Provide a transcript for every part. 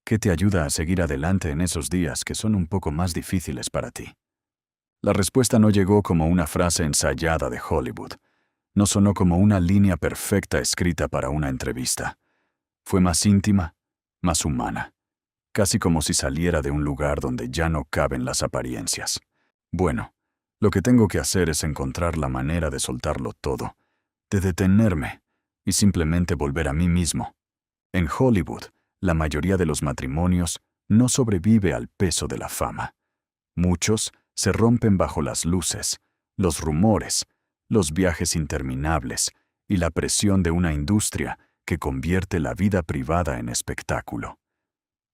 ¿Qué te ayuda a seguir adelante en esos días que son un poco más difíciles para ti? La respuesta no llegó como una frase ensayada de Hollywood. No sonó como una línea perfecta escrita para una entrevista. Fue más íntima, más humana, casi como si saliera de un lugar donde ya no caben las apariencias. Bueno, lo que tengo que hacer es encontrar la manera de soltarlo todo, de detenerme y simplemente volver a mí mismo. En Hollywood, la mayoría de los matrimonios no sobrevive al peso de la fama. Muchos se rompen bajo las luces, los rumores, los viajes interminables y la presión de una industria que convierte la vida privada en espectáculo.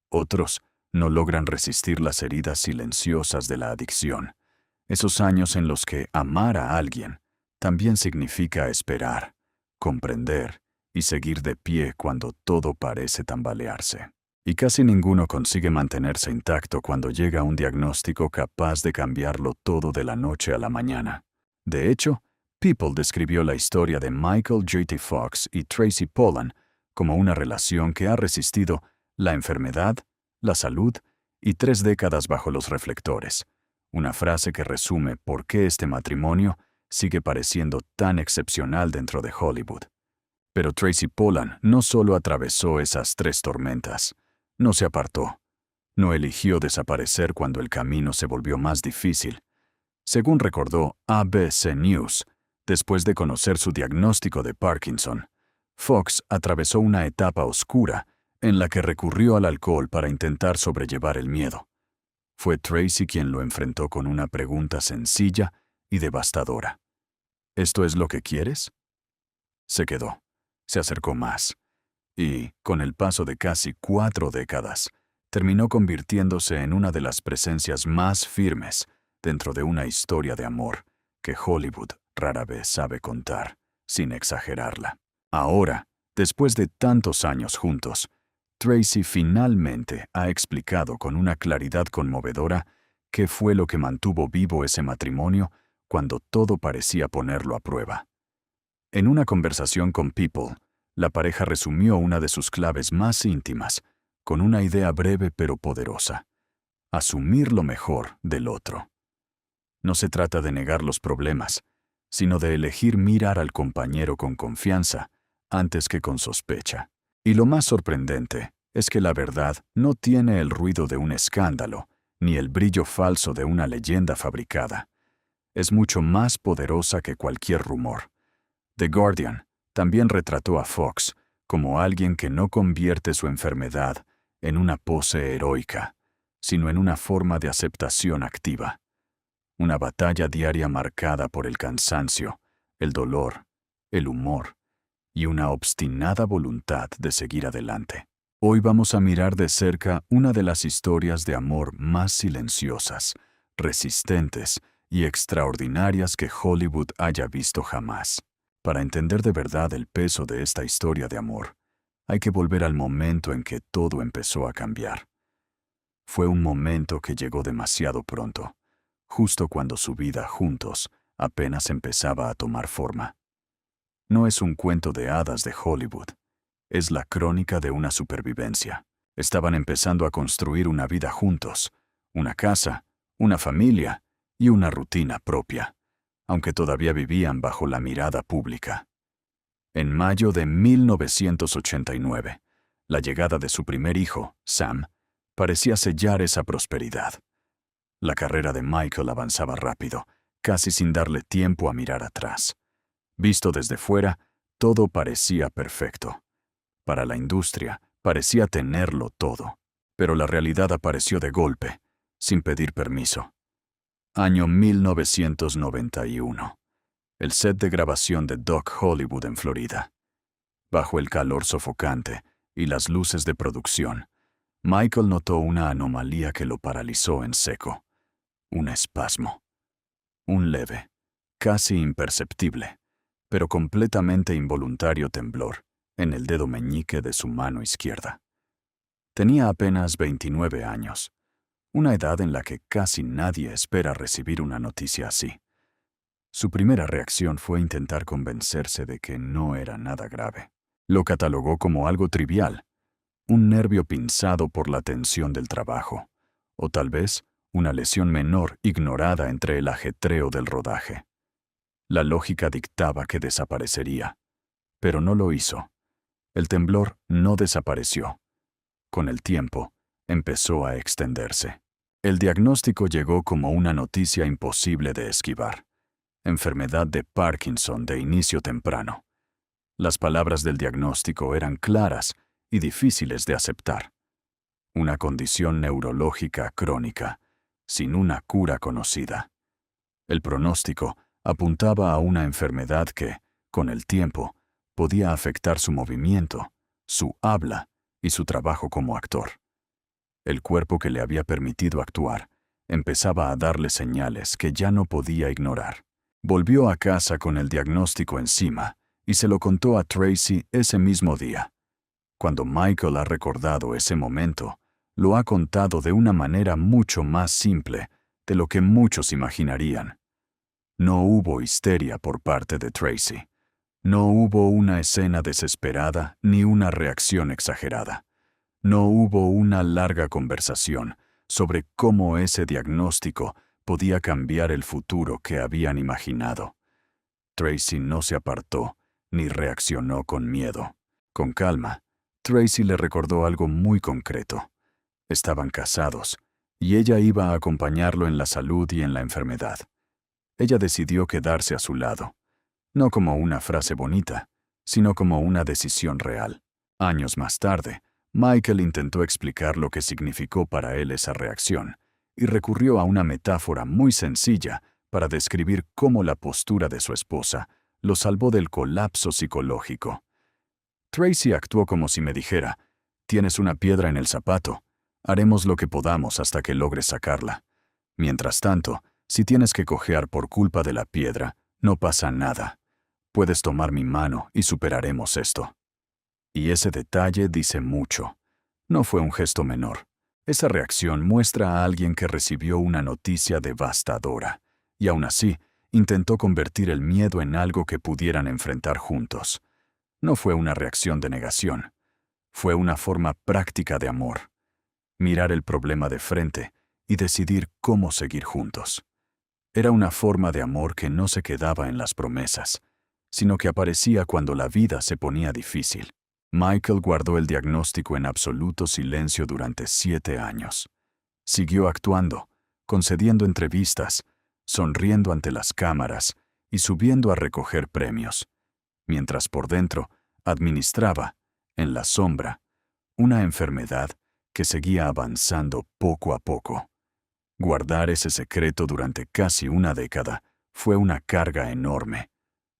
Otros no logran resistir las heridas silenciosas de la adicción, esos años en los que amar a alguien también significa esperar, comprender y seguir de pie cuando todo parece tambalearse. Y casi ninguno consigue mantenerse intacto cuando llega un diagnóstico capaz de cambiarlo todo de la noche a la mañana. De hecho, People describió la historia de Michael J.T. Fox y Tracy Pollan como una relación que ha resistido la enfermedad, la salud y 3 décadas bajo los reflectores. Una frase que resume por qué este matrimonio sigue pareciendo tan excepcional dentro de Hollywood. Pero Tracy Pollan no solo atravesó esas 3 tormentas, no se apartó, no eligió desaparecer cuando el camino se volvió más difícil. Según recordó ABC News, después de conocer su diagnóstico de Parkinson, Fox atravesó una etapa oscura en la que recurrió al alcohol para intentar sobrellevar el miedo. Fue Tracy quien lo enfrentó con una pregunta sencilla y devastadora. ¿Esto es lo que quieres? Se quedó, se acercó más, y, con el paso de casi 4 décadas, terminó convirtiéndose en una de las presencias más firmes dentro de una historia de amor que Hollywood rara vez sabe contar, sin exagerarla. Ahora, después de tantos años juntos, Tracy finalmente ha explicado con una claridad conmovedora qué fue lo que mantuvo vivo ese matrimonio cuando todo parecía ponerlo a prueba. En una conversación con People, la pareja resumió una de sus claves más íntimas, con una idea breve pero poderosa: asumir lo mejor del otro. No se trata de negar los problemas, sino de elegir mirar al compañero con confianza antes que con sospecha. Y lo más sorprendente es que la verdad no tiene el ruido de un escándalo, ni el brillo falso de una leyenda fabricada. Es mucho más poderosa que cualquier rumor. The Guardian también retrató a Fox como alguien que no convierte su enfermedad en una pose heroica, sino en una forma de aceptación activa. Una batalla diaria marcada por el cansancio, el dolor, el humor y una obstinada voluntad de seguir adelante. Hoy vamos a mirar de cerca una de las historias de amor más silenciosas, resistentes y extraordinarias que Hollywood haya visto jamás. Para entender de verdad el peso de esta historia de amor, hay que volver al momento en que todo empezó a cambiar. Fue un momento que llegó demasiado pronto, justo cuando su vida juntos apenas empezaba a tomar forma. No es un cuento de hadas de Hollywood, es la crónica de una supervivencia. Estaban empezando a construir una vida juntos, una casa, una familia y una rutina propia, aunque todavía vivían bajo la mirada pública. En mayo de 1989, la llegada de su primer hijo, Sam, parecía sellar esa prosperidad. La carrera de Michael avanzaba rápido, casi sin darle tiempo a mirar atrás. Visto desde fuera, todo parecía perfecto. Para la industria, parecía tenerlo todo. Pero la realidad apareció de golpe, sin pedir permiso. Año 1991. El set de grabación de Doc Hollywood en Florida. Bajo el calor sofocante y las luces de producción, Michael notó una anomalía que lo paralizó en seco. Un espasmo. Un leve, casi imperceptible, pero completamente involuntario temblor en el dedo meñique de su mano izquierda. Tenía apenas 29 años, una edad en la que casi nadie espera recibir una noticia así. Su primera reacción fue intentar convencerse de que no era nada grave. Lo catalogó como algo trivial. un nervio pinzado por la tensión del trabajo, o tal vez una lesión menor ignorada entre el ajetreo del rodaje. La lógica dictaba que desaparecería, pero no lo hizo. El temblor no desapareció. Con el tiempo, empezó a extenderse. El diagnóstico llegó como una noticia imposible de esquivar. Enfermedad de Parkinson de inicio temprano. Las palabras del diagnóstico eran claras y difíciles de aceptar. Una condición neurológica crónica, sin una cura conocida. El pronóstico apuntaba a una enfermedad que, con el tiempo, podía afectar su movimiento, su habla y su trabajo como actor. El cuerpo que le había permitido actuar empezaba a darle señales que ya no podía ignorar. Volvió a casa con el diagnóstico encima y se lo contó a Tracy ese mismo día. Cuando Michael ha recordado ese momento, lo ha contado de una manera mucho más simple de lo que muchos imaginarían. No hubo histeria por parte de Tracy. No hubo una escena desesperada ni una reacción exagerada. No hubo una larga conversación sobre cómo ese diagnóstico podía cambiar el futuro que habían imaginado. Tracy no se apartó ni reaccionó con miedo. Con calma, Tracy le recordó algo muy concreto. Estaban casados, y ella iba a acompañarlo en la salud y en la enfermedad. Ella decidió quedarse a su lado, no como una frase bonita, sino como una decisión real. Años más tarde, Michael intentó explicar lo que significó para él esa reacción, y recurrió a una metáfora muy sencilla para describir cómo la postura de su esposa lo salvó del colapso psicológico. Tracy actuó como si me dijera: «Tienes una piedra en el zapato. Haremos lo que podamos hasta que logres sacarla. Mientras tanto, si tienes que cojear por culpa de la piedra, no pasa nada. Puedes tomar mi mano y superaremos esto». Y ese detalle dice mucho. No fue un gesto menor. Esa reacción muestra a alguien que recibió una noticia devastadora, y aún así, intentó convertir el miedo en algo que pudieran enfrentar juntos. No fue una reacción de negación. Fue una forma práctica de amor. Mirar el problema de frente y decidir cómo seguir juntos. Era una forma de amor que no se quedaba en las promesas, sino que aparecía cuando la vida se ponía difícil. Michael guardó el diagnóstico en absoluto silencio durante 7 años. Siguió actuando, concediendo entrevistas, sonriendo ante las cámaras y subiendo a recoger premios, mientras por dentro administraba, en la sombra, una enfermedad que seguía avanzando poco a poco. Guardar ese secreto durante casi una década fue una carga enorme,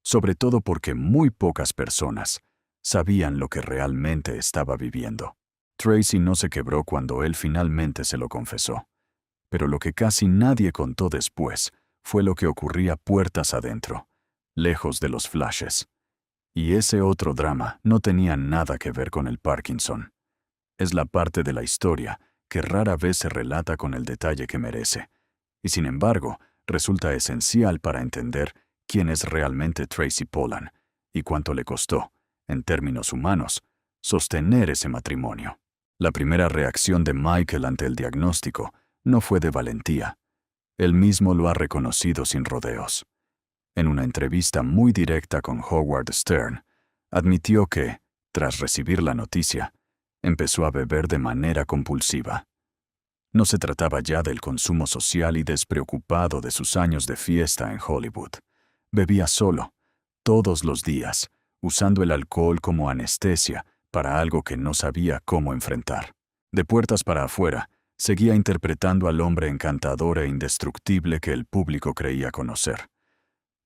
sobre todo porque muy pocas personas sabían lo que realmente estaba viviendo. Tracy no se quebró cuando él finalmente se lo confesó, pero lo que casi nadie contó después fue lo que ocurría puertas adentro, lejos de los flashes. Y ese otro drama no tenía nada que ver con el Parkinson. Es la parte de la historia que rara vez se relata con el detalle que merece, y sin embargo, resulta esencial para entender quién es realmente Tracy Pollan y cuánto le costó, en términos humanos, sostener ese matrimonio. La primera reacción de Michael ante el diagnóstico no fue de valentía. Él mismo lo ha reconocido sin rodeos. En una entrevista muy directa con Howard Stern, admitió que, tras recibir la noticia, empezó a beber de manera compulsiva. No se trataba ya del consumo social y despreocupado de sus años de fiesta en Hollywood. Bebía solo, todos los días, usando el alcohol como anestesia para algo que no sabía cómo enfrentar. De puertas para afuera, seguía interpretando al hombre encantador e indestructible que el público creía conocer.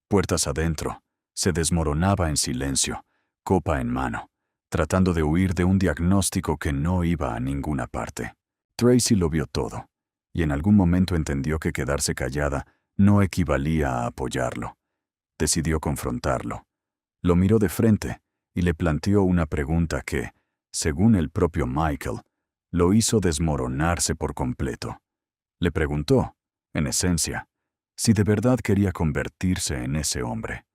Puertas adentro, se desmoronaba en silencio, copa en mano, tratando de huir de un diagnóstico que no iba a ninguna parte. Tracy lo vio todo, y en algún momento entendió que quedarse callada no equivalía a apoyarlo. Decidió confrontarlo. Lo miró de frente y le planteó una pregunta que, según el propio Michael, lo hizo desmoronarse por completo. Le preguntó, en esencia, si de verdad quería convertirse en ese hombre,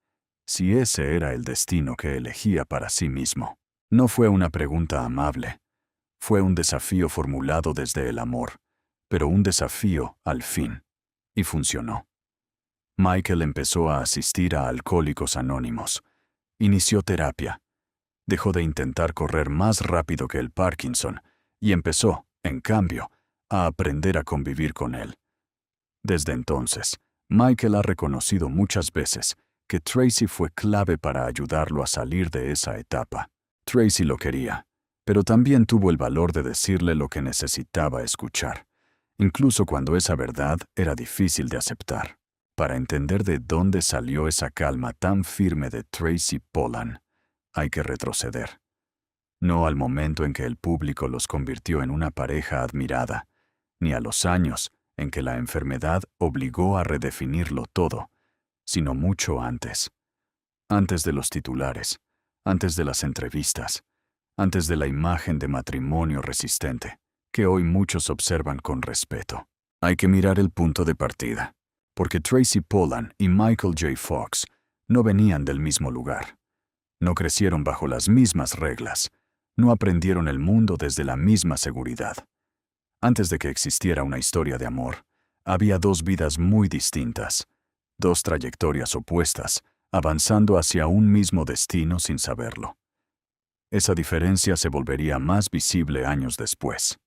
si ese era el destino que elegía para sí mismo. No fue una pregunta amable. Fue un desafío formulado desde el amor, pero un desafío al fin. Y funcionó. Michael empezó a asistir a Alcohólicos Anónimos. Inició terapia. Dejó de intentar correr más rápido que el Parkinson y empezó, en cambio, a aprender a convivir con él. Desde entonces, Michael ha reconocido muchas veces que Tracy fue clave para ayudarlo a salir de esa etapa. Tracy lo quería, pero también tuvo el valor de decirle lo que necesitaba escuchar, incluso cuando esa verdad era difícil de aceptar. Para entender de dónde salió esa calma tan firme de Tracy Pollan, hay que retroceder. No al momento en que el público los convirtió en una pareja admirada, ni a los años en que la enfermedad obligó a redefinirlo todo, sino mucho antes. Antes de los titulares, antes de las entrevistas, antes de la imagen de matrimonio resistente, que hoy muchos observan con respeto. Hay que mirar el punto de partida, porque Tracy Pollan y Michael J. Fox no venían del mismo lugar. No crecieron bajo las mismas reglas, no aprendieron el mundo desde la misma seguridad. Antes de que existiera una historia de amor, había dos vidas muy distintas, dos trayectorias opuestas, avanzando hacia un mismo destino sin saberlo. Esa diferencia se volvería más visible años después.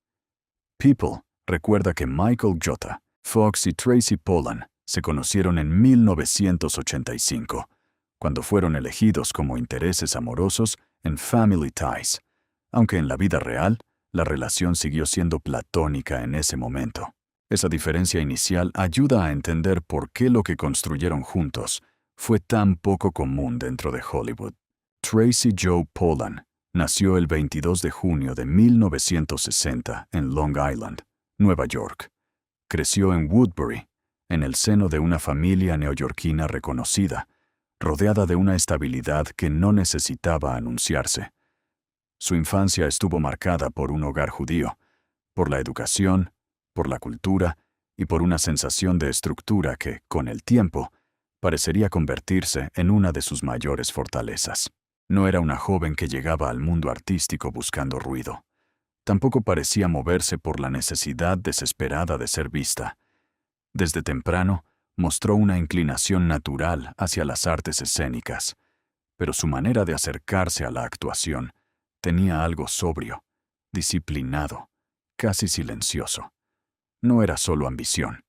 People recuerda que Michael J. Fox y Tracy Pollan se conocieron en 1985, cuando fueron elegidos como intereses amorosos en Family Ties, aunque en la vida real, la relación siguió siendo platónica en ese momento. Esa diferencia inicial ayuda a entender por qué lo que construyeron juntos fue tan poco común dentro de Hollywood. Tracy Joe Pollan nació el 22 de junio de 1960 en Long Island, Nueva York. Creció en Woodbury, en el seno de una familia neoyorquina reconocida, rodeada de una estabilidad que no necesitaba anunciarse. Su infancia estuvo marcada por un hogar judío, por la educación, por la cultura y por una sensación de estructura que, con el tiempo, parecería convertirse en una de sus mayores fortalezas. No era una joven que llegaba al mundo artístico buscando ruido. Tampoco parecía moverse por la necesidad desesperada de ser vista. Desde temprano, mostró una inclinación natural hacia las artes escénicas, pero su manera de acercarse a la actuación tenía algo sobrio, disciplinado, casi silencioso. No era solo ambición,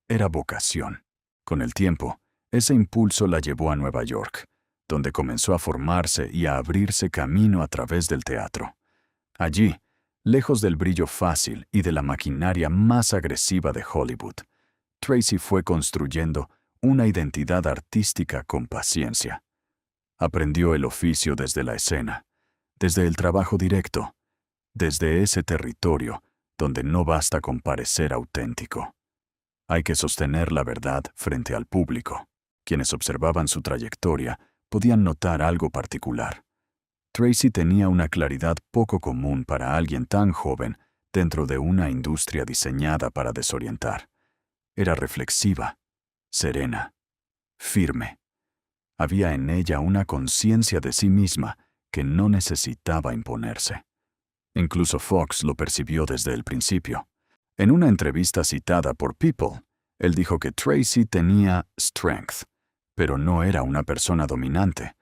era vocación. Con el tiempo, ese impulso la llevó a Nueva York, donde comenzó a formarse y a abrirse camino a través del teatro. Allí, lejos del brillo fácil y de la maquinaria más agresiva de Hollywood, Tracy fue construyendo una identidad artística con paciencia. Aprendió el oficio desde la escena, desde el trabajo directo, desde ese territorio donde no basta con parecer auténtico. Hay que sostener la verdad frente al público. Quienes observaban su trayectoria podían notar algo particular. Tracy tenía una claridad poco común para alguien tan joven dentro de una industria diseñada para desorientar. Era reflexiva, serena, firme. Había en ella una conciencia de sí misma que no necesitaba imponerse. Incluso Fox lo percibió desde el principio. En una entrevista citada por People, él dijo que Tracy tenía strength, pero no era una persona dominante.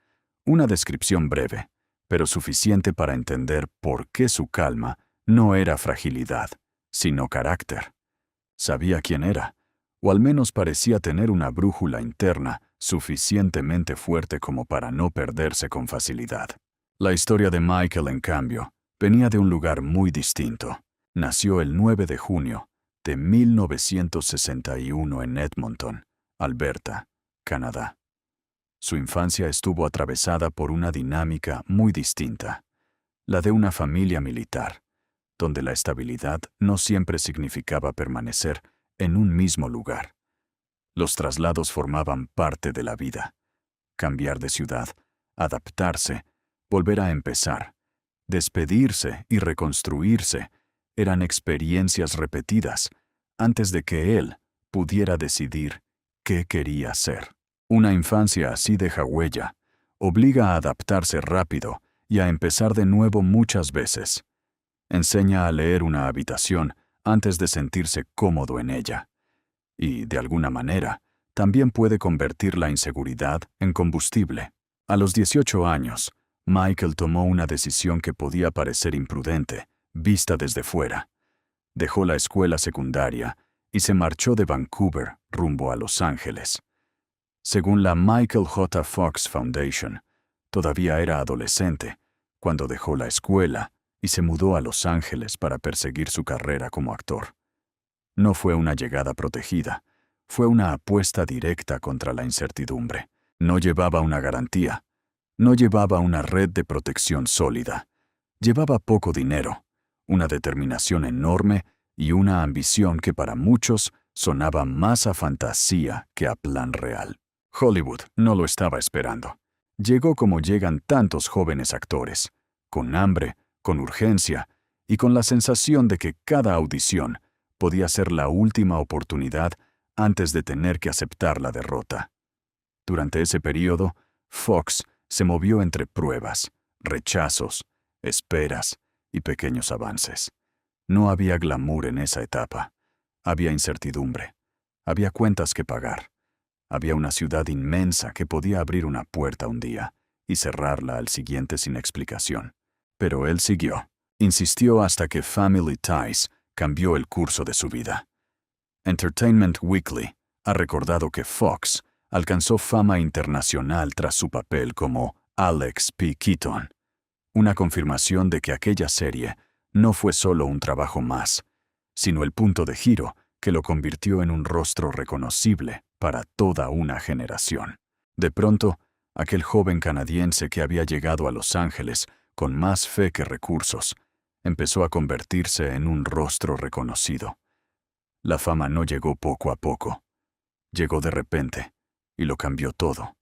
Una descripción breve, pero suficiente para entender por qué su calma no era fragilidad, sino carácter. Sabía quién era, o al menos parecía tener una brújula interna suficientemente fuerte como para no perderse con facilidad. La historia de Michael, en cambio, venía de un lugar muy distinto. Nació el 9 de junio de 1961 en Edmonton, Alberta, Canadá. Su infancia estuvo atravesada por una dinámica muy distinta, la de una familia militar, donde la estabilidad no siempre significaba permanecer en un mismo lugar. Los traslados formaban parte de la vida. Cambiar de ciudad, adaptarse, volver a empezar, despedirse y reconstruirse eran experiencias repetidas antes de que él pudiera decidir qué quería ser. Una infancia así deja huella, obliga a adaptarse rápido y a empezar de nuevo muchas veces. Enseña a leer una habitación antes de sentirse cómodo en ella. Y, de alguna manera, también puede convertir la inseguridad en combustible. A los 18 años, Michael tomó una decisión que podía parecer imprudente, vista desde fuera. Dejó la escuela secundaria y se marchó de Vancouver rumbo a Los Ángeles. Según la Michael J. Fox Foundation, todavía era adolescente cuando dejó la escuela y se mudó a Los Ángeles para perseguir su carrera como actor. No fue una llegada protegida, fue una apuesta directa contra la incertidumbre. No llevaba una garantía, no llevaba una red de protección sólida. Llevaba poco dinero, una determinación enorme y una ambición que para muchos sonaba más a fantasía que a plan real. Hollywood no lo estaba esperando. Llegó como llegan tantos jóvenes actores, con hambre, con urgencia y con la sensación de que cada audición podía ser la última oportunidad antes de tener que aceptar la derrota. Durante ese periodo, Fox se movió entre pruebas, rechazos, esperas y pequeños avances. No había glamour en esa etapa. Había incertidumbre. Había cuentas que pagar. Había una ciudad inmensa que podía abrir una puerta un día y cerrarla al siguiente sin explicación. Pero él siguió. Insistió hasta que Family Ties cambió el curso de su vida. Entertainment Weekly ha recordado que Fox alcanzó fama internacional tras su papel como Alex P. Keaton, una confirmación de que aquella serie no fue solo un trabajo más, sino el punto de giro que lo convirtió en un rostro reconocible para toda una generación. De pronto, aquel joven canadiense que había llegado a Los Ángeles con más fe que recursos, empezó a convertirse en un rostro reconocido. La fama no llegó poco a poco. Llegó de repente y lo cambió todo.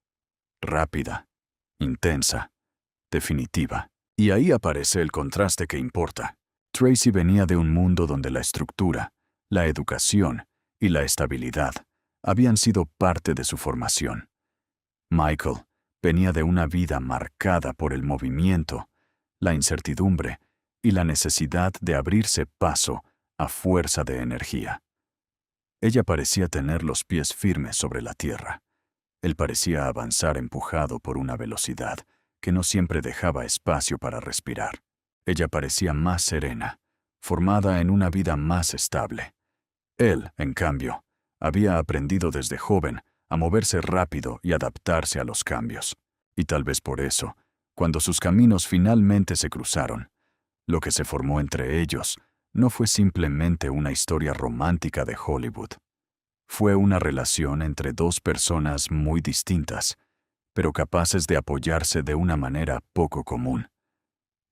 Rápida, intensa, definitiva. Y ahí aparece el contraste que importa. Tracy venía de un mundo donde la estructura, la educación y la estabilidad habían sido parte de su formación. Michael venía de una vida marcada por el movimiento, la incertidumbre y la necesidad de abrirse paso a fuerza de energía. Ella parecía tener los pies firmes sobre la tierra. Él parecía avanzar empujado por una velocidad que no siempre dejaba espacio para respirar. Ella parecía más serena, formada en una vida más estable. Él, en cambio, había aprendido desde joven a moverse rápido y adaptarse a los cambios. Y tal vez por eso, cuando sus caminos finalmente se cruzaron, lo que se formó entre ellos no fue simplemente una historia romántica de Hollywood. Fue una relación entre dos personas muy distintas, pero capaces de apoyarse de una manera poco común.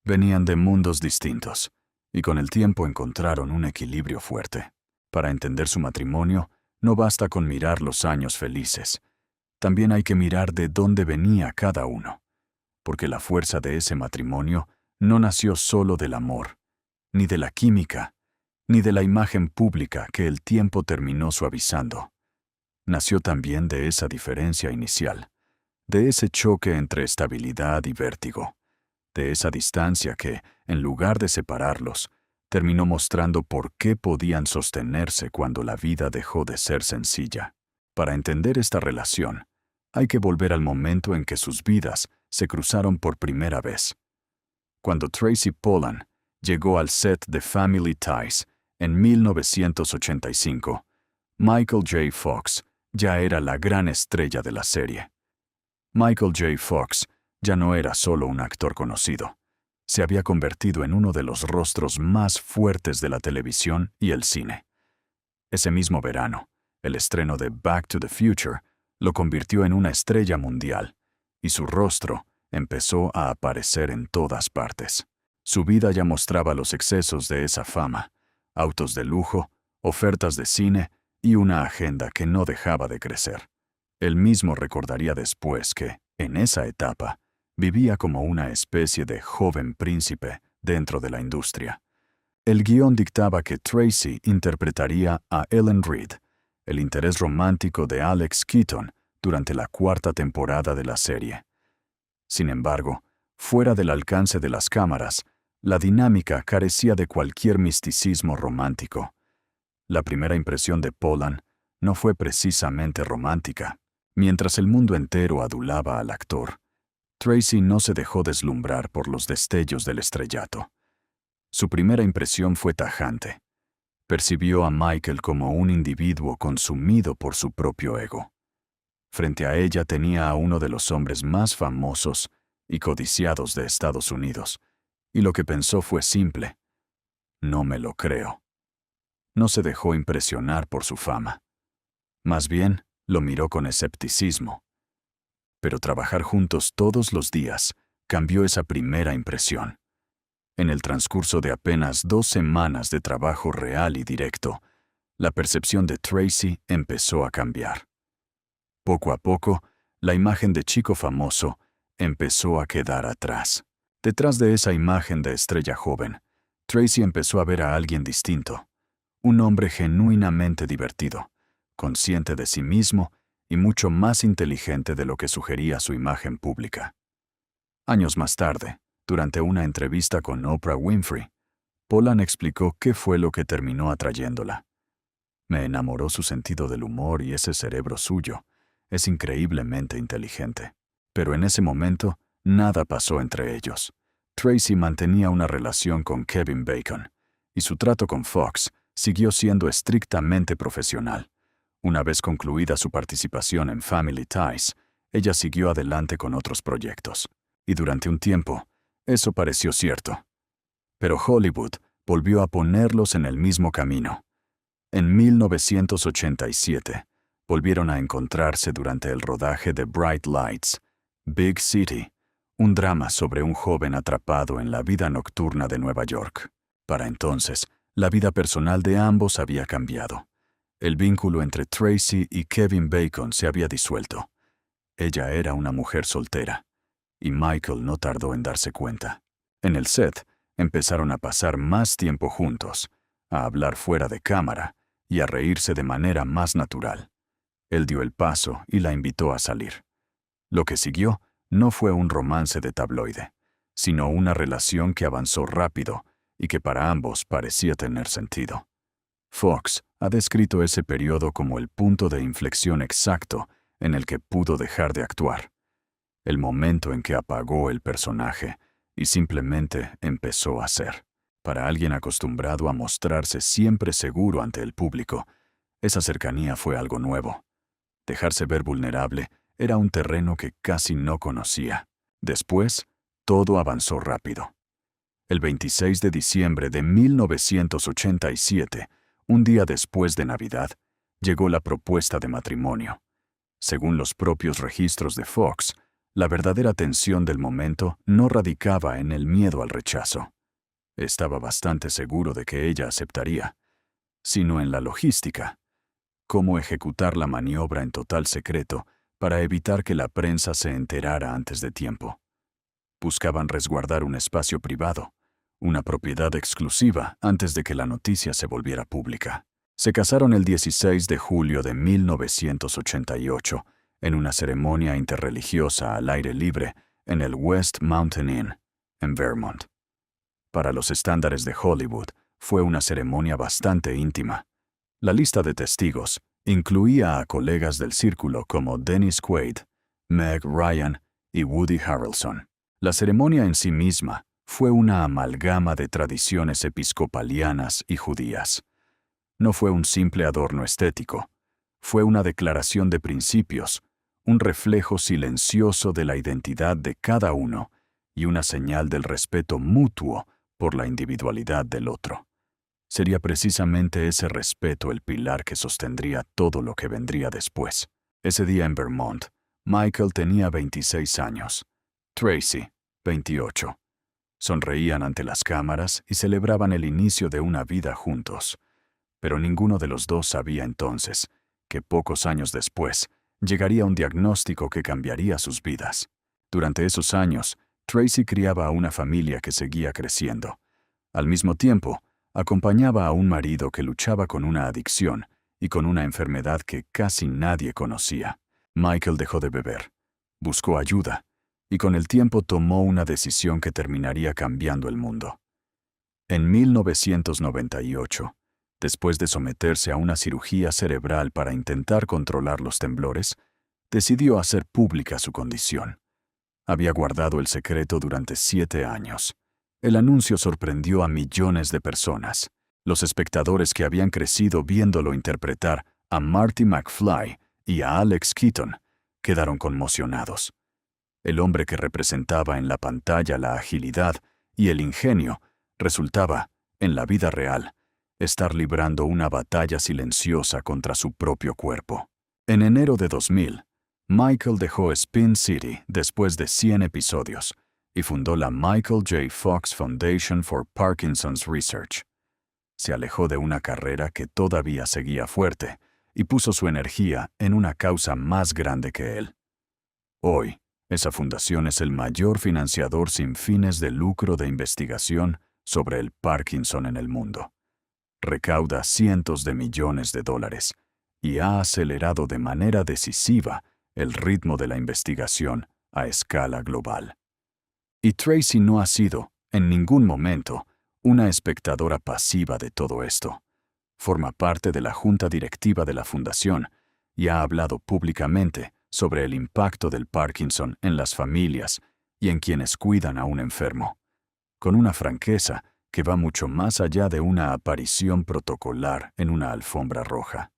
Venían de mundos distintos, y con el tiempo encontraron un equilibrio fuerte. Para entender su matrimonio, no basta con mirar los años felices. También hay que mirar de dónde venía cada uno, porque la fuerza de ese matrimonio no nació solo del amor, ni de la química, ni de la imagen pública que el tiempo terminó suavizando. Nació también de esa diferencia inicial, de ese choque entre estabilidad y vértigo, de esa distancia que, en lugar de separarlos, terminó mostrando por qué podían sostenerse cuando la vida dejó de ser sencilla. Para entender esta relación, hay que volver al momento en que sus vidas se cruzaron por primera vez. Cuando Tracy Pollan llegó al set de Family Ties en 1985, Michael J. Fox ya era la gran estrella de la serie. Michael J. Fox ya no era solo un actor conocido. Se había convertido en uno de los rostros más fuertes de la televisión y el cine. Ese mismo verano, el estreno de Back to the Future lo convirtió en una estrella mundial, y su rostro empezó a aparecer en todas partes. Su vida ya mostraba los excesos de esa fama, autos de lujo, ofertas de cine y una agenda que no dejaba de crecer. Él mismo recordaría después que, en esa etapa, vivía como una especie de joven príncipe dentro de la industria. El guión dictaba que Tracy interpretaría a Ellen Reed, el interés romántico de Alex Keaton, durante la 4ª temporada de la serie. Sin embargo, fuera del alcance de las cámaras, La dinámica carecía de cualquier misticismo romántico. La primera impresión de Polan no fue precisamente romántica. Mientras el mundo entero adulaba al actor, Tracy no se dejó deslumbrar por los destellos del estrellato. Su primera impresión fue tajante. Percibió a Michael como un individuo consumido por su propio ego. Frente a ella tenía a uno de los hombres más famosos y codiciados de Estados Unidos, y lo que pensó fue simple: no me lo creo. No se dejó impresionar por su fama. Más bien, lo miró con escepticismo. Pero trabajar juntos todos los días cambió esa primera impresión. En el transcurso de apenas 2 semanas de trabajo real y directo, la percepción de Tracy empezó a cambiar. Poco a poco, la imagen de chico famoso empezó a quedar atrás. Detrás de esa imagen de estrella joven, Tracy empezó a ver a alguien distinto, un hombre genuinamente divertido, consciente de sí mismo y mucho más inteligente de lo que sugería su imagen pública. Años más tarde, durante una entrevista con Oprah Winfrey, Polan explicó qué fue lo que terminó atrayéndola. Me enamoró su sentido del humor y ese cerebro suyo. Es increíblemente inteligente. Pero en ese momento, nada pasó entre ellos. Tracy mantenía una relación con Kevin Bacon, y su trato con Fox siguió siendo estrictamente profesional. Una vez concluida su participación en Family Ties, ella siguió adelante con otros proyectos. Y durante un tiempo, eso pareció cierto. Pero Hollywood volvió a ponerlos en el mismo camino. En 1987, volvieron a encontrarse durante el rodaje de Bright Lights, Big City, un drama sobre un joven atrapado en la vida nocturna de Nueva York. Para entonces, la vida personal de ambos había cambiado. El vínculo entre Tracy y Kevin Bacon se había disuelto. Ella era una mujer soltera, y Michael no tardó en darse cuenta. En el set, empezaron a pasar más tiempo juntos, a hablar fuera de cámara y a reírse de manera más natural. Él dio el paso y la invitó a salir. Lo que siguió no fue un romance de tabloide, sino una relación que avanzó rápido y que para ambos parecía tener sentido. Fox ha descrito ese periodo como el punto de inflexión exacto en el que pudo dejar de actuar, el momento en que apagó el personaje y simplemente empezó a ser. Para alguien acostumbrado a mostrarse siempre seguro ante el público, esa cercanía fue algo nuevo. Dejarse ver vulnerable era un terreno que casi no conocía. Después, todo avanzó rápido. El 26 de diciembre de 1987, un día después de Navidad, llegó la propuesta de matrimonio. Según los propios registros de Fox, la verdadera tensión del momento no radicaba en el miedo al rechazo. Estaba bastante seguro de que ella aceptaría, sino en la logística. Cómo ejecutar la maniobra en total secreto para evitar que la prensa se enterara antes de tiempo. Buscaban resguardar un espacio privado, una propiedad exclusiva antes de que la noticia se volviera pública. Se casaron el 16 de julio de 1988 en una ceremonia interreligiosa al aire libre en el West Mountain Inn, en Vermont. Para los estándares de Hollywood, fue una ceremonia bastante íntima. La lista de testigos incluía a colegas del círculo como Dennis Quaid, Meg Ryan y Woody Harrelson. La ceremonia en sí misma fue una amalgama de tradiciones episcopalianas y judías. No fue un simple adorno estético, fue una declaración de principios, un reflejo silencioso de la identidad de cada uno y una señal del respeto mutuo por la individualidad del otro. Sería precisamente ese respeto el pilar que sostendría todo lo que vendría después. Ese día en Vermont, Michael tenía 26 años, Tracy, 28. Sonreían ante las cámaras y celebraban el inicio de una vida juntos. Pero ninguno de los dos sabía entonces que pocos años después llegaría un diagnóstico que cambiaría sus vidas. Durante esos años, Tracy criaba a una familia que seguía creciendo. Al mismo tiempo, acompañaba a un marido que luchaba con una adicción y con una enfermedad que casi nadie conocía. Michael dejó de beber, buscó ayuda, y con el tiempo tomó una decisión que terminaría cambiando el mundo. En 1998, después de someterse a una cirugía cerebral para intentar controlar los temblores, decidió hacer pública su condición. Había guardado el secreto durante 7 años. El anuncio sorprendió a millones de personas. Los espectadores que habían crecido viéndolo interpretar a Marty McFly y a Alex Keaton quedaron conmocionados. El hombre que representaba en la pantalla la agilidad y el ingenio resultaba, en la vida real, estar librando una batalla silenciosa contra su propio cuerpo. En enero de 2000, Michael dejó Spin City después de 100 episodios y fundó la Michael J. Fox Foundation for Parkinson's Research. Se alejó de una carrera que todavía seguía fuerte y puso su energía en una causa más grande que él. Hoy, esa fundación es el mayor financiador sin fines de lucro de investigación sobre el Parkinson en el mundo. Recauda cientos de millones de dólares y ha acelerado de manera decisiva el ritmo de la investigación a escala global. Y Tracy no ha sido, en ningún momento, una espectadora pasiva de todo esto. Forma parte de la junta directiva de la fundación y ha hablado públicamente sobre el impacto del Parkinson en las familias y en quienes cuidan a un enfermo, con una franqueza que va mucho más allá de una aparición protocolar en una alfombra roja.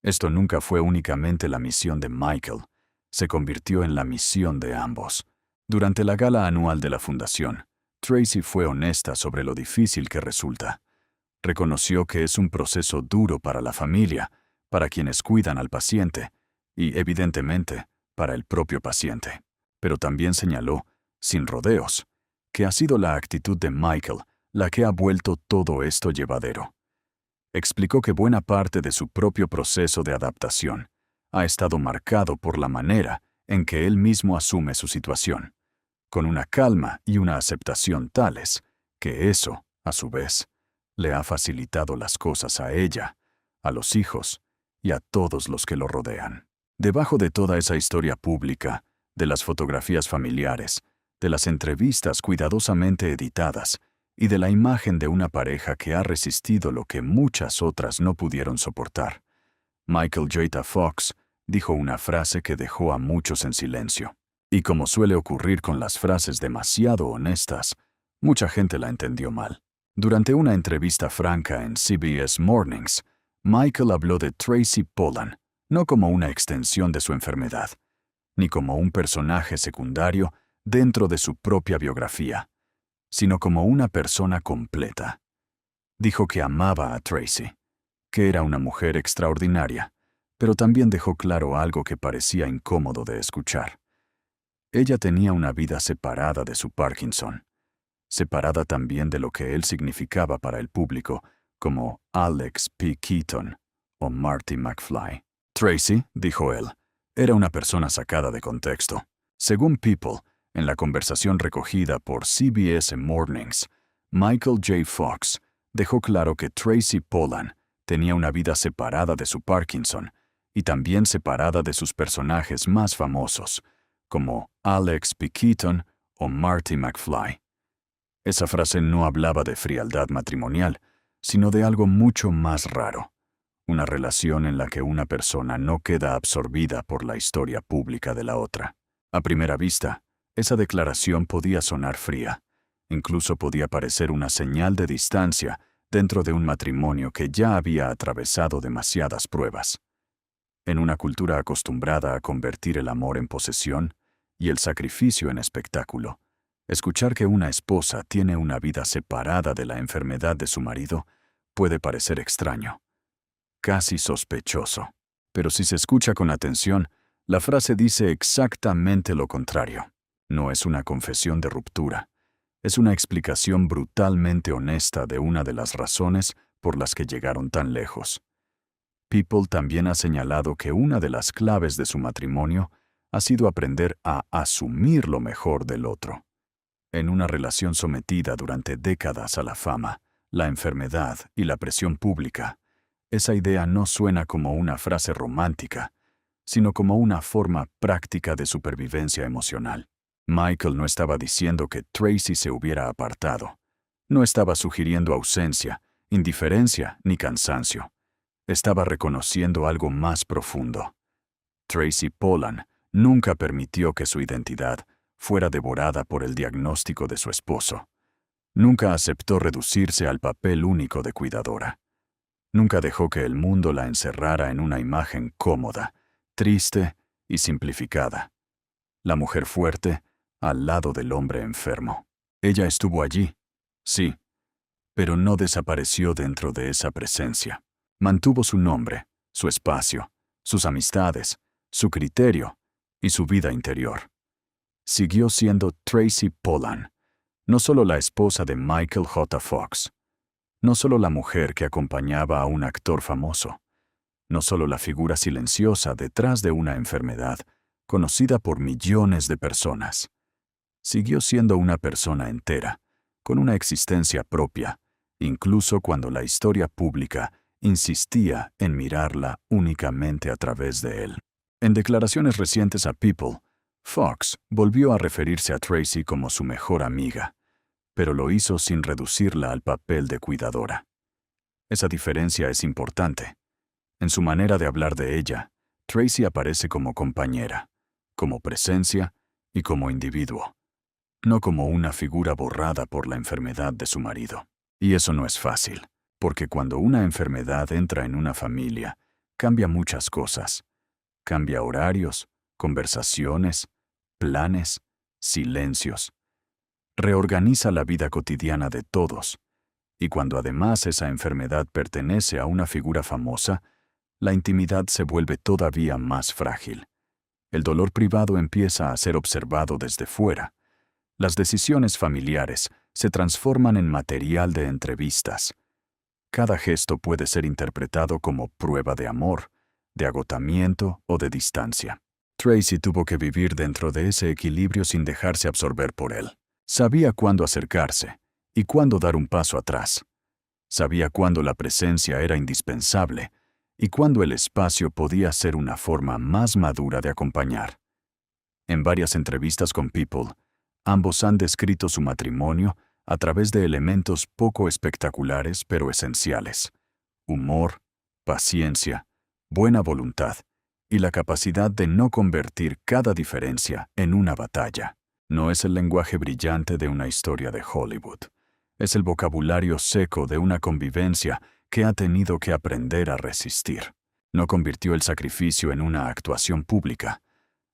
Esto nunca fue únicamente la misión de Michael, se convirtió en la misión de ambos. Durante la gala anual de la fundación, Tracy fue honesta sobre lo difícil que resulta. Reconoció que es un proceso duro para la familia, para quienes cuidan al paciente, y, evidentemente, para el propio paciente. Pero también señaló, sin rodeos, que ha sido la actitud de Michael la que ha vuelto todo esto llevadero. Explicó que buena parte de su propio proceso de adaptación ha estado marcado por la manera en que él mismo asume su situación, con una calma y una aceptación tales que eso, a su vez, le ha facilitado las cosas a ella, a los hijos y a todos los que lo rodean. Debajo de toda esa historia pública, de las fotografías familiares, de las entrevistas cuidadosamente editadas y de la imagen de una pareja que ha resistido lo que muchas otras no pudieron soportar, Michael J. Fox dijo una frase que dejó a muchos en silencio. Y como suele ocurrir con las frases demasiado honestas, mucha gente la entendió mal. Durante una entrevista franca en CBS Mornings, Michael habló de Tracy Pollan no como una extensión de su enfermedad, ni como un personaje secundario dentro de su propia biografía, sino como una persona completa. Dijo que amaba a Tracy, que era una mujer extraordinaria, pero también dejó claro algo que parecía incómodo de escuchar. Ella tenía una vida separada de su Parkinson, separada también de lo que él significaba para el público, como Alex P. Keaton o Marty McFly. Tracy, dijo él, era una persona sacada de contexto. Según People, en la conversación recogida por CBS Mornings, Michael J. Fox dejó claro que Tracy Pollan tenía una vida separada de su Parkinson y también separada de sus personajes más famosos, como Alex P. Keaton o Marty McFly. Esa frase no hablaba de frialdad matrimonial, sino de algo mucho más raro, una relación en la que una persona no queda absorbida por la historia pública de la otra. A primera vista, esa declaración podía sonar fría, incluso podía parecer una señal de distancia dentro de un matrimonio que ya había atravesado demasiadas pruebas. En una cultura acostumbrada a convertir el amor en posesión y el sacrificio en espectáculo, escuchar que una esposa tiene una vida separada de la enfermedad de su marido puede parecer extraño, casi sospechoso. Pero si se escucha con atención, la frase dice exactamente lo contrario. No es una confesión de ruptura, es una explicación brutalmente honesta de una de las razones por las que llegaron tan lejos. People también ha señalado que una de las claves de su matrimonio ha sido aprender a asumir lo mejor del otro. En una relación sometida durante décadas a la fama, la enfermedad y la presión pública, esa idea no suena como una frase romántica, sino como una forma práctica de supervivencia emocional. Michael no estaba diciendo que Tracy se hubiera apartado, No estaba sugiriendo ausencia, indiferencia ni cansancio. Estaba reconociendo algo más profundo. Tracy Pollan nunca permitió que su identidad fuera devorada por el diagnóstico de su esposo. Nunca aceptó reducirse al papel único de cuidadora. Nunca dejó que el mundo la encerrara en una imagen cómoda, triste y simplificada. La mujer fuerte al lado del hombre enfermo. Ella estuvo allí, sí, pero no desapareció dentro de esa presencia. Mantuvo su nombre, su espacio, sus amistades, su criterio y su vida interior. Siguió siendo Tracy Pollan, no solo la esposa de Michael J. Fox, no solo la mujer que acompañaba a un actor famoso, no solo la figura silenciosa detrás de una enfermedad conocida por millones de personas. Siguió siendo una persona entera, con una existencia propia, incluso cuando la historia pública insistía en mirarla únicamente a través de él. En declaraciones recientes a People, Fox volvió a referirse a Tracy como su mejor amiga, pero lo hizo sin reducirla al papel de cuidadora. Esa diferencia es importante. En su manera de hablar de ella, Tracy aparece como compañera, como presencia y como individuo, no como una figura borrada por la enfermedad de su marido. Y eso no es fácil, porque cuando una enfermedad entra en una familia, cambia muchas cosas. Cambia horarios, conversaciones, planes, silencios. Reorganiza la vida cotidiana de todos. Y cuando además esa enfermedad pertenece a una figura famosa, la intimidad se vuelve todavía más frágil. El dolor privado empieza a ser observado desde fuera. Las decisiones familiares se transforman en material de entrevistas. Cada gesto puede ser interpretado como prueba de amor, de agotamiento o de distancia. Tracy tuvo que vivir dentro de ese equilibrio sin dejarse absorber por él. Sabía cuándo acercarse y cuándo dar un paso atrás. Sabía cuándo la presencia era indispensable y cuándo el espacio podía ser una forma más madura de acompañar. En varias entrevistas con People, ambos han descrito su matrimonio a través de elementos poco espectaculares pero esenciales: humor, paciencia, buena voluntad y la capacidad de no convertir cada diferencia en una batalla. No es el lenguaje brillante de una historia de Hollywood. Es el vocabulario seco de una convivencia que ha tenido que aprender a resistir. No convirtió el sacrificio en una actuación pública.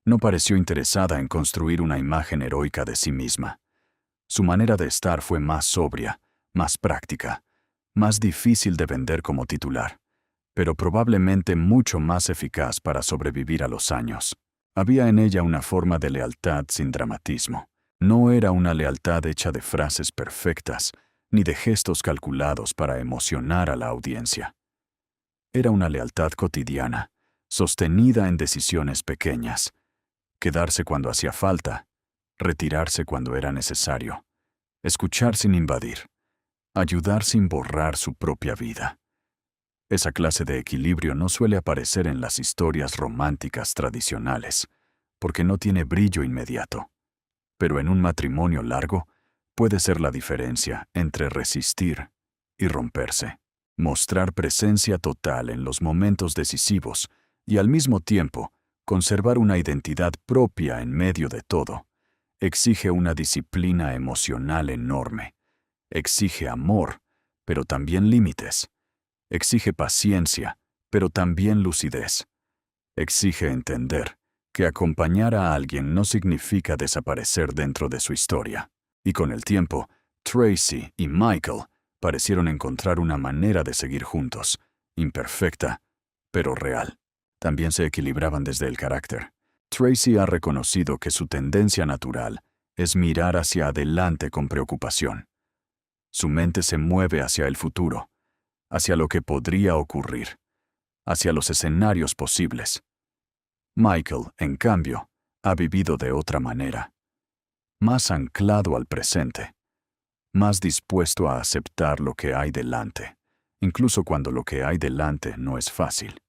No pareció interesada en construir una imagen heroica de sí misma. Su manera de estar fue más sobria, más práctica, más difícil de vender como titular, pero probablemente mucho más eficaz para sobrevivir a los años. Había en ella una forma de lealtad sin dramatismo. No era una lealtad hecha de frases perfectas, ni de gestos calculados para emocionar a la audiencia. Era una lealtad cotidiana, sostenida en decisiones pequeñas. Quedarse cuando hacía falta, retirarse cuando era necesario, escuchar sin invadir, ayudar sin borrar su propia vida. Esa clase de equilibrio no suele aparecer en las historias románticas tradicionales, porque no tiene brillo inmediato. Pero en un matrimonio largo puede ser la diferencia entre resistir y romperse. Mostrar presencia total en los momentos decisivos y al mismo tiempo conservar una identidad propia en medio de todo. Exige una disciplina emocional enorme. Exige amor, pero también límites. Exige paciencia, pero también lucidez. Exige entender que acompañar a alguien no significa desaparecer dentro de su historia. Y con el tiempo, Tracy y Michael parecieron encontrar una manera de seguir juntos, imperfecta, pero real. También se equilibraban desde el carácter. Tracy ha reconocido que su tendencia natural es mirar hacia adelante con preocupación. Su mente se mueve hacia el futuro, hacia lo que podría ocurrir, hacia los escenarios posibles. Michael, en cambio, ha vivido de otra manera, más anclado al presente, más dispuesto a aceptar lo que hay delante, incluso cuando lo que hay delante no es fácil.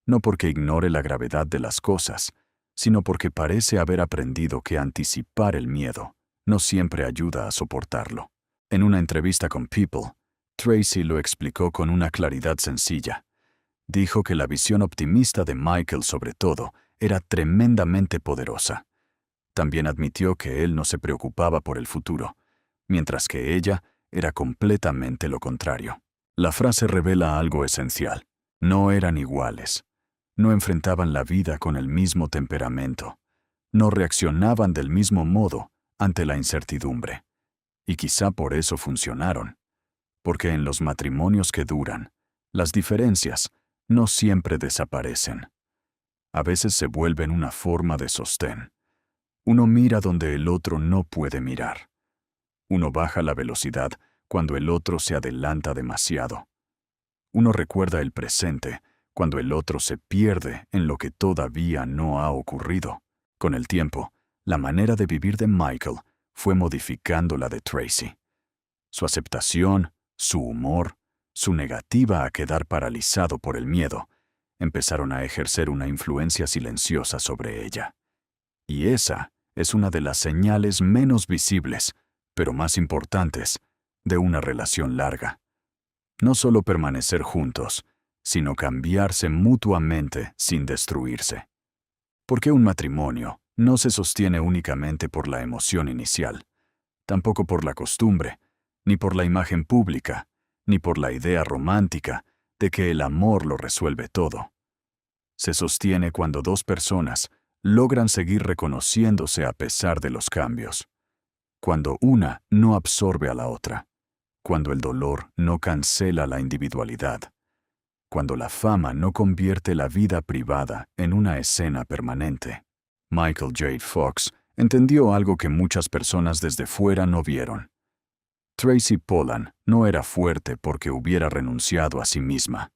No porque ignore la gravedad de las cosas, sino porque parece haber aprendido que anticipar el miedo no siempre ayuda a soportarlo. En una entrevista con People, Tracy lo explicó con una claridad sencilla. Dijo que la visión optimista de Michael sobre todo era tremendamente poderosa. También admitió que él no se preocupaba por el futuro, mientras que ella era completamente lo contrario. La frase revela algo esencial. No eran iguales. No enfrentaban la vida con el mismo temperamento. No reaccionaban del mismo modo ante la incertidumbre. Y quizá por eso funcionaron. Porque en los matrimonios que duran, las diferencias no siempre desaparecen. A veces se vuelven una forma de sostén. Uno mira donde el otro no puede mirar. Uno baja la velocidad cuando el otro se adelanta demasiado. Uno recuerda el presente cuando el otro se pierde en lo que todavía no ha ocurrido. Con el tiempo, la manera de vivir de Michael fue modificando la de Tracy. Su aceptación, su humor, su negativa a quedar paralizado por el miedo, empezaron a ejercer una influencia silenciosa sobre ella. Y esa es una de las señales menos visibles, pero más importantes, de una relación larga. No solo permanecer juntos, sino cambiarse mutuamente sin destruirse. Porque un matrimonio no se sostiene únicamente por la emoción inicial, tampoco por la costumbre, ni por la imagen pública, ni por la idea romántica de que el amor lo resuelve todo. Se sostiene cuando dos personas logran seguir reconociéndose a pesar de los cambios. Cuando una no absorbe a la otra. Cuando el dolor no cancela la individualidad. Cuando la fama no convierte la vida privada en una escena permanente. Michael J. Fox entendió algo que muchas personas desde fuera no vieron. Tracy Pollan no era fuerte porque hubiera renunciado a sí misma.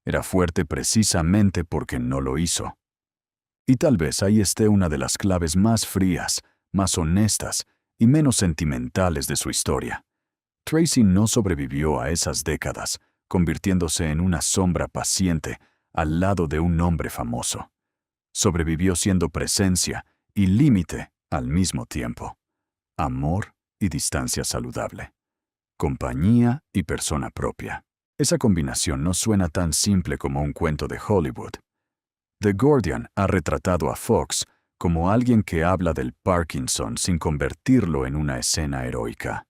Era fuerte precisamente porque no lo hizo. Y tal vez ahí esté una de las claves más frías, más honestas y menos sentimentales de su historia. Tracy no sobrevivió a esas décadas, convirtiéndose en una sombra paciente al lado de un hombre famoso. Sobrevivió siendo presencia y límite al mismo tiempo. Amor y distancia saludable. Compañía y persona propia. Esa combinación no suena tan simple como un cuento de Hollywood. The Guardian ha retratado a Fox como alguien que habla del Parkinson sin convertirlo en una escena heroica.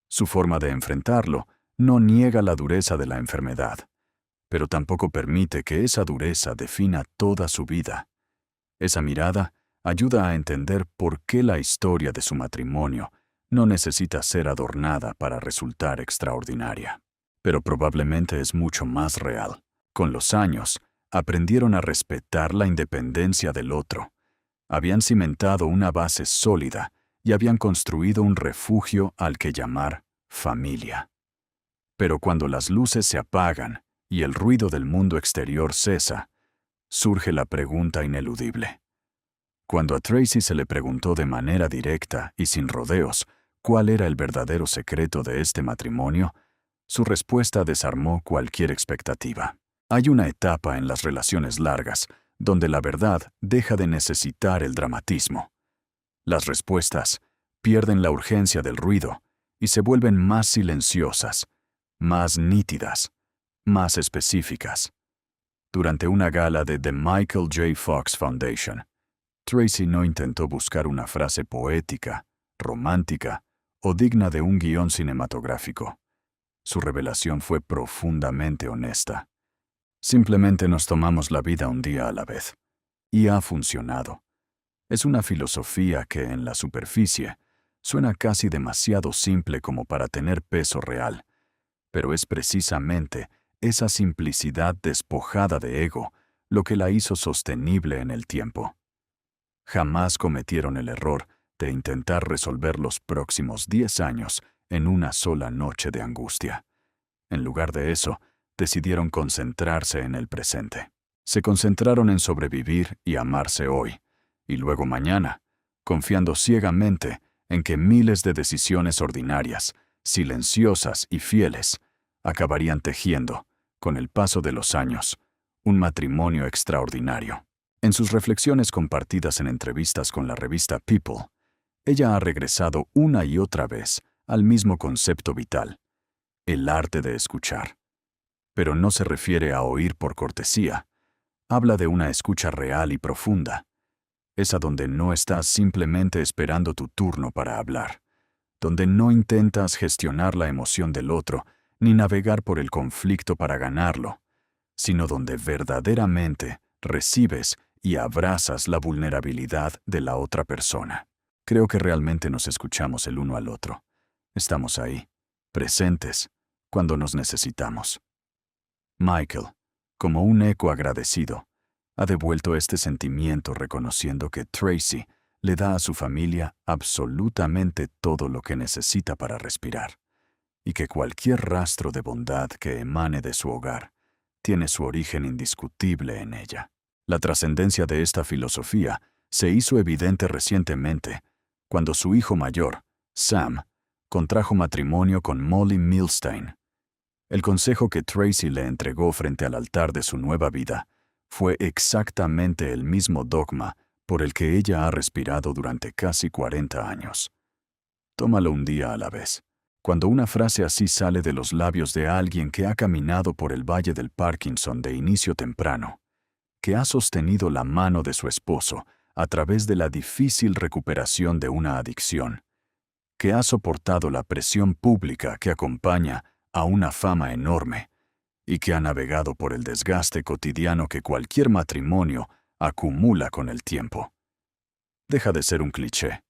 Su forma de enfrentarlo no niega la dureza de la enfermedad, pero tampoco permite que esa dureza defina toda su vida. Esa mirada ayuda a entender por qué la historia de su matrimonio no necesita ser adornada para resultar extraordinaria. Pero probablemente es mucho más real. Con los años, aprendieron a respetar la independencia del otro. Habían cimentado una base sólida y habían construido un refugio al que llamar familia. Pero cuando las luces se apagan y el ruido del mundo exterior cesa, surge la pregunta ineludible. Cuando a Tracy se le preguntó de manera directa y sin rodeos cuál era el verdadero secreto de este matrimonio, su respuesta desarmó cualquier expectativa. Hay una etapa en las relaciones largas donde la verdad deja de necesitar el dramatismo. Las respuestas pierden la urgencia del ruido y se vuelven más silenciosas, más nítidas, más específicas. Durante una gala de The Michael J. Fox Foundation, Tracy no intentó buscar una frase poética, romántica o digna de un guión cinematográfico. Su revelación fue profundamente honesta. Simplemente nos tomamos la vida un día a la vez. Y ha funcionado. Es una filosofía que, en la superficie, suena casi demasiado simple como para tener peso real, pero es precisamente esa simplicidad despojada de ego lo que la hizo sostenible en el tiempo. Jamás cometieron el error de intentar resolver los próximos 10 años en una sola noche de angustia. En lugar de eso, decidieron concentrarse en el presente. Se concentraron en sobrevivir y amarse hoy, y luego mañana, confiando ciegamente en que miles de decisiones ordinarias, silenciosas y fieles, acabarían tejiendo, con el paso de los años, un matrimonio extraordinario. En sus reflexiones compartidas en entrevistas con la revista People, ella ha regresado una y otra vez al mismo concepto vital, el arte de escuchar. Pero no se refiere a oír por cortesía. Habla de una escucha real y profunda, esa donde no estás simplemente esperando tu turno para hablar, donde no intentas gestionar la emoción del otro ni navegar por el conflicto para ganarlo, sino donde verdaderamente recibes y abrazas la vulnerabilidad de la otra persona. Creo que realmente nos escuchamos el uno al otro. Estamos ahí, presentes, cuando nos necesitamos. Michael, como un eco agradecido, ha devuelto este sentimiento reconociendo que Tracy le da a su familia absolutamente todo lo que necesita para respirar, y que cualquier rastro de bondad que emane de su hogar tiene su origen indiscutible en ella. La trascendencia de esta filosofía se hizo evidente recientemente, cuando su hijo mayor, Sam, contrajo matrimonio con Molly Milstein. El consejo que Tracy le entregó frente al altar de su nueva vida fue exactamente el mismo dogma por el que ella ha respirado durante casi 40 años. Tómalo un día a la vez. Cuando una frase así sale de los labios de alguien que ha caminado por el Valle del Parkinson de inicio temprano, que ha sostenido la mano de su esposo a través de la difícil recuperación de una adicción, que ha soportado la presión pública que acompaña a una fama enorme y que ha navegado por el desgaste cotidiano que cualquier matrimonio acumula con el tiempo. Deja de ser un cliché.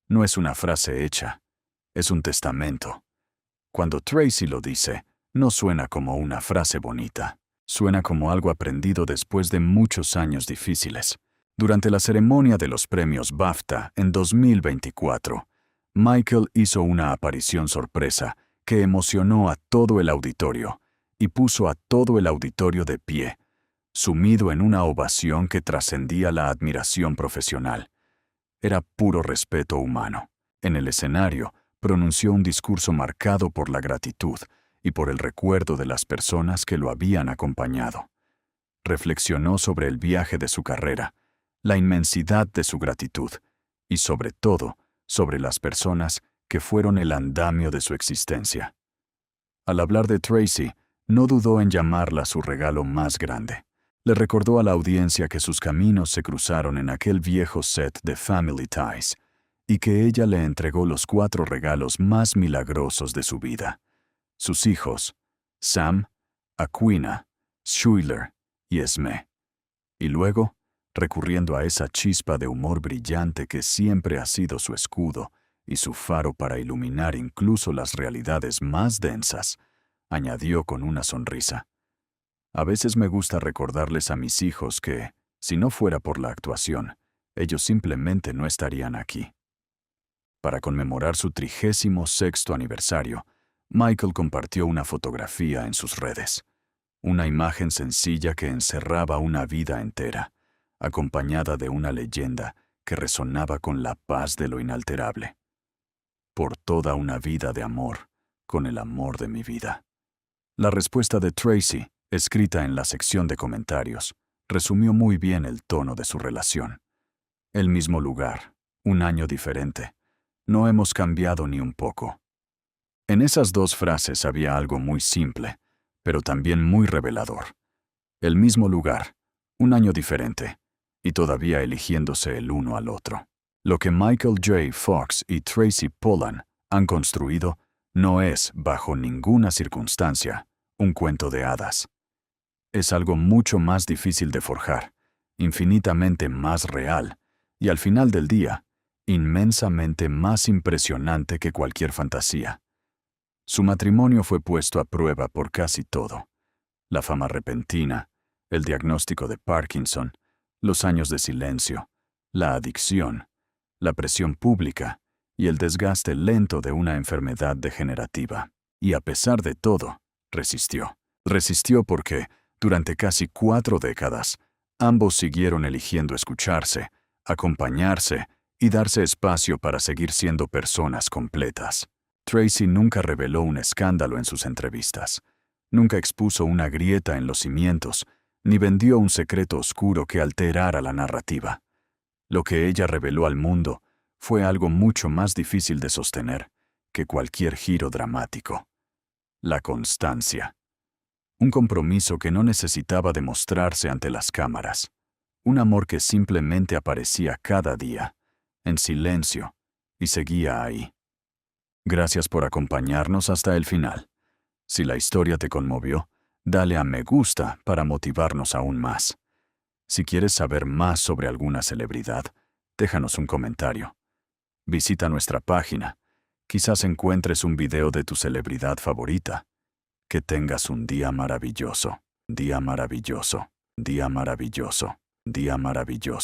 No es una frase hecha, es un testamento. Cuando Tracy lo dice, no suena como una frase bonita. Suena como algo aprendido después de muchos años difíciles. Durante la ceremonia de los premios BAFTA en 2024, Michael hizo una aparición sorpresa que emocionó a todo el auditorio y puso a todo el auditorio de pie, sumido en una ovación que trascendía la admiración profesional. Era puro respeto humano. En el escenario, pronunció un discurso marcado por la gratitud y por el recuerdo de las personas que lo habían acompañado. Reflexionó sobre el viaje de su carrera, la inmensidad de su gratitud y, sobre todo, sobre las personas que fueron el andamio de su existencia. Al hablar de Tracy, no dudó en llamarla su regalo más grande. Le recordó a la audiencia que sus caminos se cruzaron en aquel viejo set de Family Ties y que ella le entregó los 4 regalos más milagrosos de su vida. Sus hijos, Sam, Aquinnah, Schuyler y Esme. Y luego, recurriendo a esa chispa de humor brillante que siempre ha sido su escudo y su faro para iluminar incluso las realidades más densas, añadió con una sonrisa: a veces me gusta recordarles a mis hijos que, si no fuera por la actuación, ellos simplemente no estarían aquí. Para conmemorar su 36º aniversario, Michael compartió una fotografía en sus redes. Una imagen sencilla que encerraba una vida entera, acompañada de una leyenda que resonaba con la paz de lo inalterable. Por toda una vida de amor, con el amor de mi vida. La respuesta de Tracy, escrita en la sección de comentarios, resumió muy bien el tono de su relación. El mismo lugar, un año diferente. No hemos cambiado ni un poco. En esas 2 frases había algo muy simple, pero también muy revelador. El mismo lugar, un año diferente, y todavía eligiéndose el uno al otro. Lo que Michael J. Fox y Tracy Pollan han construido no es, bajo ninguna circunstancia, un cuento de hadas. Es algo mucho más difícil de forjar, infinitamente más real, y al final del día, inmensamente más impresionante que cualquier fantasía. Su matrimonio fue puesto a prueba por casi todo: la fama repentina, el diagnóstico de Parkinson, los años de silencio, la adicción, la presión pública y el desgaste lento de una enfermedad degenerativa. Y a pesar de todo, resistió. Resistió porque, durante casi 4 décadas, ambos siguieron eligiendo escucharse, acompañarse y darse espacio para seguir siendo personas completas. Tracy nunca reveló un escándalo en sus entrevistas, nunca expuso una grieta en los cimientos, ni vendió un secreto oscuro que alterara la narrativa. Lo que ella reveló al mundo fue algo mucho más difícil de sostener que cualquier giro dramático. La constancia. Un compromiso que no necesitaba demostrarse ante las cámaras. Un amor que simplemente aparecía cada día, en silencio, y seguía ahí. Gracias por acompañarnos hasta el final. Si la historia te conmovió, dale a me gusta para motivarnos aún más. Si quieres saber más sobre alguna celebridad, déjanos un comentario. Visita nuestra página. Quizás encuentres un video de tu celebridad favorita. Que tengas un día maravilloso, día maravilloso, día maravilloso, día maravilloso.